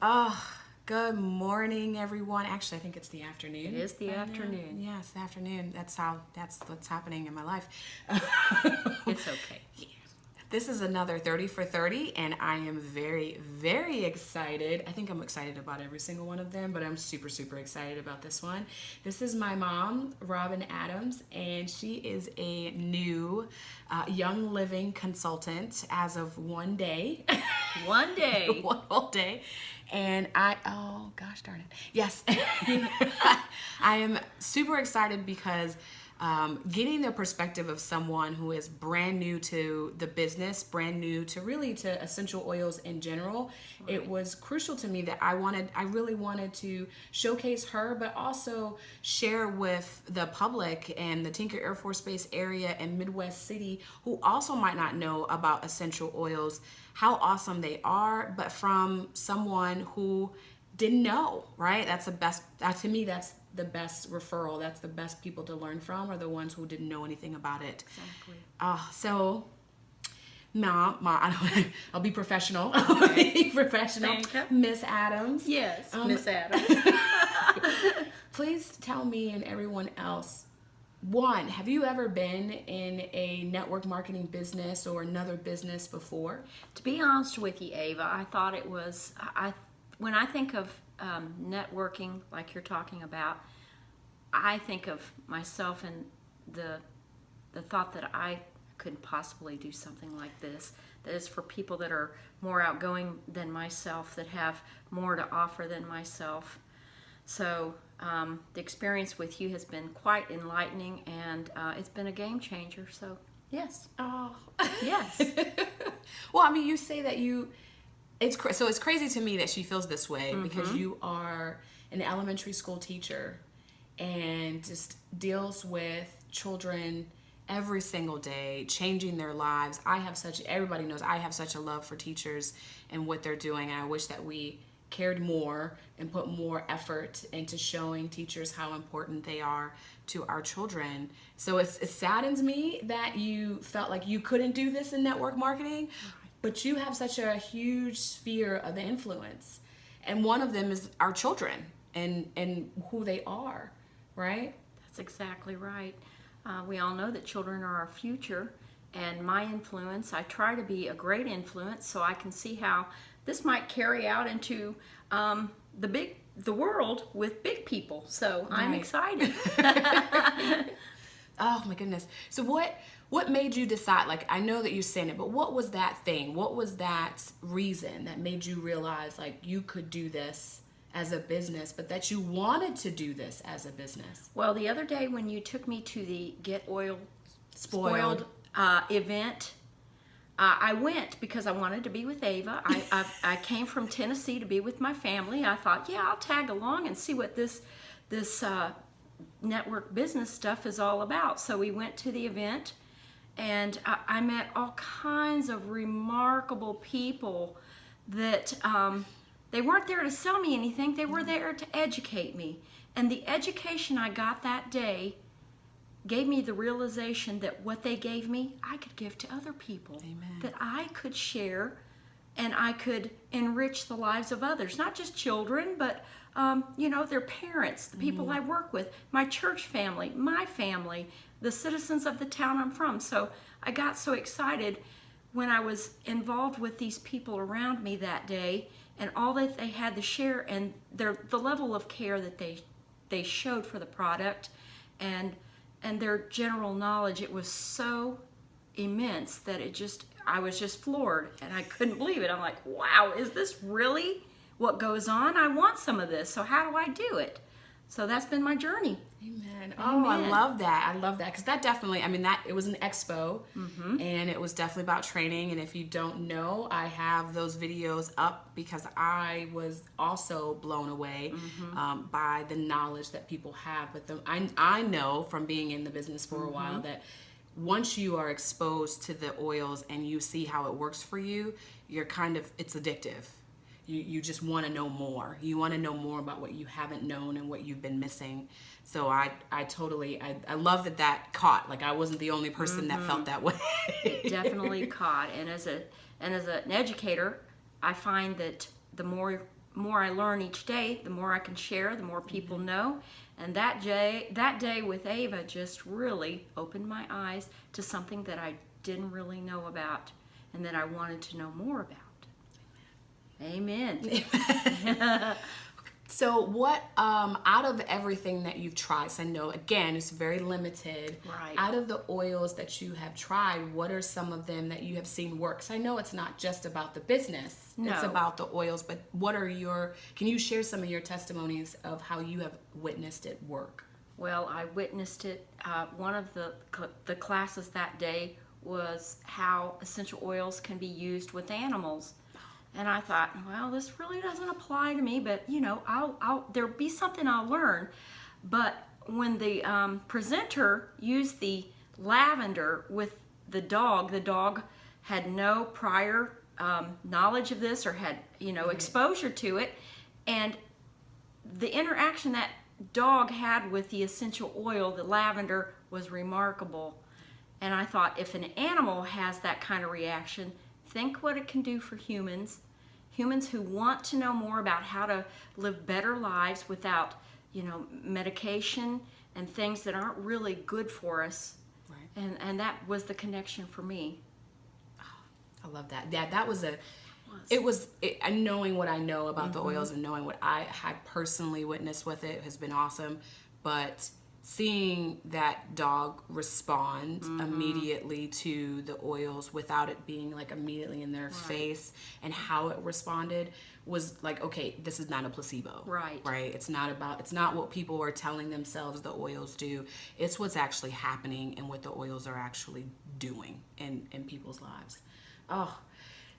Oh, good morning, everyone. Actually, I think it's the afternoon. It is the afternoon. Yes, the afternoon. That's what's happening in my life. It's okay. This is another 30 for 30, and I am very, very excited. I think I'm excited about every single one of them, but I'm super, super excited about this one. This is my mom, Robyn Adams, and she is a new Young Living consultant as of one day. One day. One whole day. And oh gosh darn it. Yes. I am super excited because getting the perspective of someone who is brand new to the business, brand new to really to essential oils in general, right. It was crucial to me that I really wanted to showcase her, but also share with the public and the Tinker Air Force Base area and Midwest City who also might not know about essential oils, how awesome they are, but from someone who didn't know, right? That's the best, to me, that's the best referral. That's the best people to learn from, are the ones who didn't know anything about it. Exactly. So, Mom, I'll be professional. I'll be professional. Miss Adams. Yes, Miss Adams. Please tell me and everyone else, one, have you ever been in a network marketing business or another business before? To be honest with you, Ava, I thought it was, when I think of networking like you're talking about, I think of myself and the thought that I could possibly do something like this, that is for people that are more outgoing than myself, that have more to offer than myself. So the experience with you has been quite enlightening, and it's been a game changer. So yes. Oh yes. Well, I mean, you say that it's crazy to me that she feels this way, because you are an elementary school teacher and just deals with children every single day, changing their lives. Everybody knows I have such a love for teachers and what they're doing, and I wish that we cared more and put more effort into showing teachers how important they are to our children. So it saddens me that you felt like you couldn't do this in network marketing, but you have such a huge sphere of influence. And one of them is our children and who they are, right? That's exactly right. We all know that children are our future, and my influence, I try to be a great influence so I can see how this might carry out into the world with big people. So I'm Right. excited. Oh my goodness. So what made you decide, like, I know that you said it, but what was that thing? What was that reason that made you realize like you could do this as a business, but that you wanted to do this as a business? Well, the other day when you took me to the Get Oil Spoiled event, I went because I wanted to be with Ava. I came from Tennessee to be with my family. I thought, yeah, I'll tag along and see what this network business stuff is all about. So we went to the event, and I met all kinds of remarkable people that they weren't there to sell me anything. They were there to educate me. And the education I got that day gave me the realization that what they gave me, I could give to other people. Amen. That I could share, and I could enrich the lives of others, not just children, but their parents, the people I work with, my church family, my family, the citizens of the town I'm from. So I got so excited when I was involved with these people around me that day, and all that they had to share, and the level of care that they showed for the product, and their general knowledge. It was so immense that I was just floored, and I couldn't believe it. I'm like, wow, is this really what goes on? I want some of this, so how do I do it? So that's been my journey. Amen. Oh, I love that. I love that, because that definitely, it was an expo, and it was definitely about training. And if you don't know, I have those videos up because I was also blown away by the knowledge that people have. But I know from being in the business for a while that once you are exposed to the oils and you see how it works for you, it's addictive. You just want to know more. You want to know more about what you haven't known and what you've been missing. So I love that caught. Like, I wasn't the only person that felt that way. It definitely caught. And as an educator, I find that the more more I learn each day, the more I can share, the more people know. And that day with Ava just really opened my eyes to something that I didn't really know about and that I wanted to know more about. Amen. So what, out of everything that you've tried, so I know, again, it's very limited. Right. Out of the oils that you have tried, what are some of them that you have seen work? So I know it's not just about the business. No. It's about the oils, but can you share some of your testimonies of how you have witnessed it work? Well, I witnessed it. One of the classes that day was how essential oils can be used with animals. And I thought, well, this really doesn't apply to me, but there'll be something I'll learn. But when the presenter used the lavender with the dog had no prior knowledge of this or had exposure to it, and the interaction that dog had with the essential oil, the lavender, was remarkable. And I thought, if an animal has that kind of reaction, think what it can do for humans who want to know more about how to live better lives without, medication and things that aren't really good for us. Right. And that was the connection for me. I love that. Yeah, that was knowing what I know about the oils and knowing what I had personally witnessed with it has been awesome. But seeing that dog respond immediately to the oils without it being like immediately in their face, and how it responded was like, okay, this is not a placebo. Right. It's not what people are telling themselves the oils do. It's what's actually happening and what the oils are actually doing in people's lives. Oh,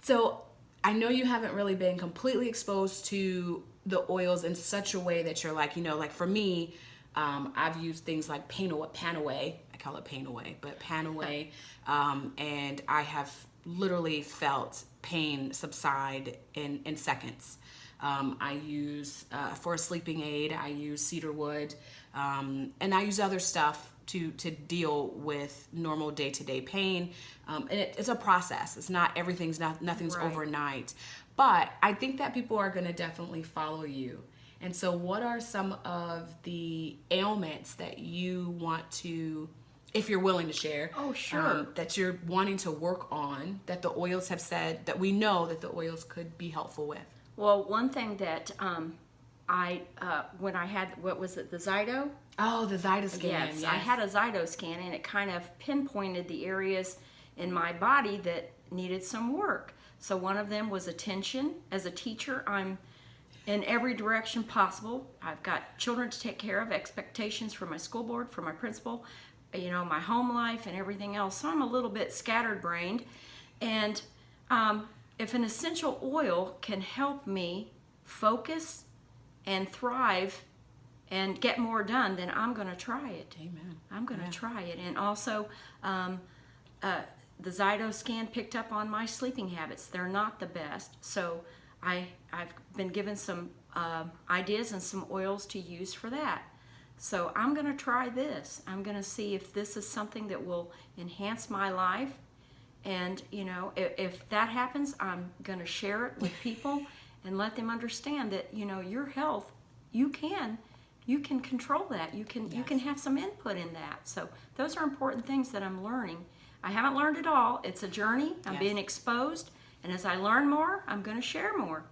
so I know you haven't really been completely exposed to the oils in such a way that you're like, like for me, I've used things like Panaway. I call it Pain Away, but Panaway, and I have literally felt pain subside in seconds. I use, for a sleeping aid, I use cedarwood, and I use other stuff to deal with normal day-to-day pain. And it's a process. It's not nothing's Right. overnight. But I think that people are going to definitely follow you. And so what are some of the ailments that you want to, if you're willing to share, Oh, sure. that you're wanting to work on, that the oils have said, that we know that the oils could be helpful with? Well, one thing that when I had, what was it, the Zyto? Oh, the Zytoscan. Yes, I had a Zyto scan, and it kind of pinpointed the areas in my body that needed some work. So one of them was attention. As a teacher, I'm in every direction possible. I've got children to take care of, expectations from my school board, from my principal, my home life and everything else. So I'm a little bit scatterbrained. And if an essential oil can help me focus and thrive and get more done, then I'm going to try it. Amen. I'm going to try it. And also, the Zyto scan picked up on my sleeping habits. They're not the best. So I've been given some ideas and some oils to use for that. So I'm going to try this. I'm going to see if this is something that will enhance my life. And, if that happens, I'm going to share it with people and let them understand that, your health, you can control that. You can have some input in that. So those are important things that I'm learning. I haven't learned it all. It's a journey. I'm being exposed. And as I learn more, I'm going to share more.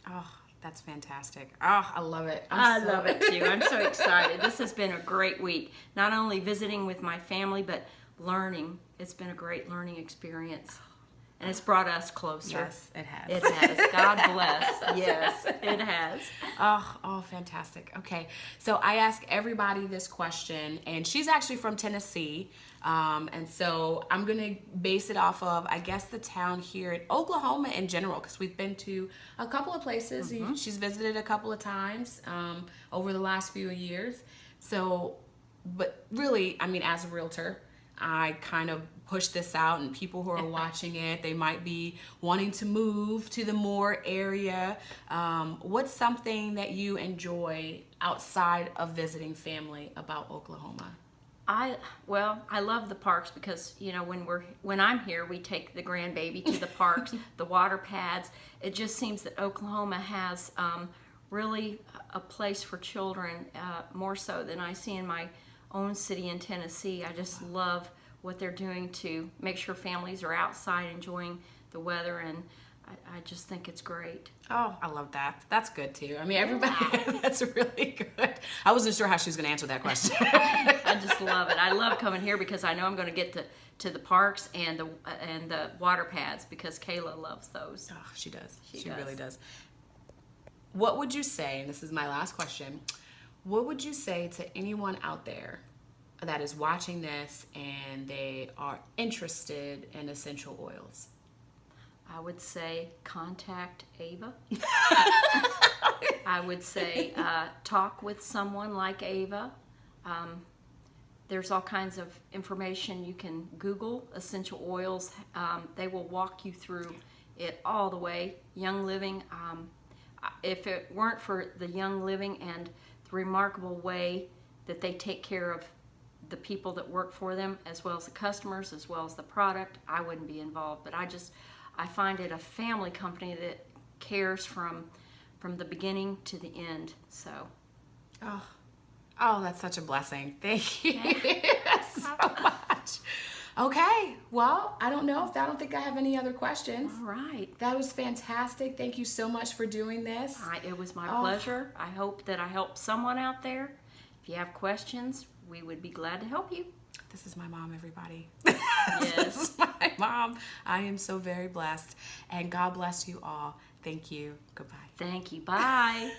Oh, that's fantastic. Oh, I love it. I love it too. I'm so excited. This has been a great week. Not only visiting with my family, but learning. It's been a great learning experience. And it's brought us closer. Yes, it has. It has. God bless. Yes, it has. Oh, fantastic. Okay, so I ask everybody this question, and she's actually from Tennessee, and so I'm going to base it off of, I guess, the town here in Oklahoma in general, because we've been to a couple of places. She's visited a couple of times over the last few years. So, but really, I mean, as a realtor, I kind of push this out, and people who are watching it, they might be wanting to move to the Moore area. What's something that you enjoy outside of visiting family about Oklahoma? I love the parks because when I'm here, we take the grandbaby to the parks, the water pads. It just seems that Oklahoma has really a place for children, more so than I see in my own city in Tennessee. I just love what they're doing to make sure families are outside enjoying the weather, and I just think it's great. Oh, I love that. That's good too. I mean, everybody, that's really good. I wasn't sure how she was going to answer that question. I just love it. I love coming here because I know I'm going to get to the parks and the water pads because Kayla loves those. Oh, she does. She does. really does. What would you say, and this is my last question, what would you say to anyone out there that is watching this and they are interested in essential oils? I would say contact Ava. I would say talk with someone like Ava. There's all kinds of information you can Google essential oils. They will walk you through it all the way. Young Living. If it weren't for the Young Living and the remarkable way that they take care of the people that work for them, as well as the customers, as well as the product, I wouldn't be involved. But I find it a family company that cares from the beginning to the end. So, oh, that's such a blessing. Thank you so much. Okay, well, I don't think I have any other questions. All right. That was fantastic. Thank you so much for doing this. It was my pleasure. I hope that I helped someone out there. If you have questions, we would be glad to help you. This is my mom, everybody. Yes. This is my mom. I am so very blessed. And God bless you all. Thank you. Goodbye. Thank you. Bye.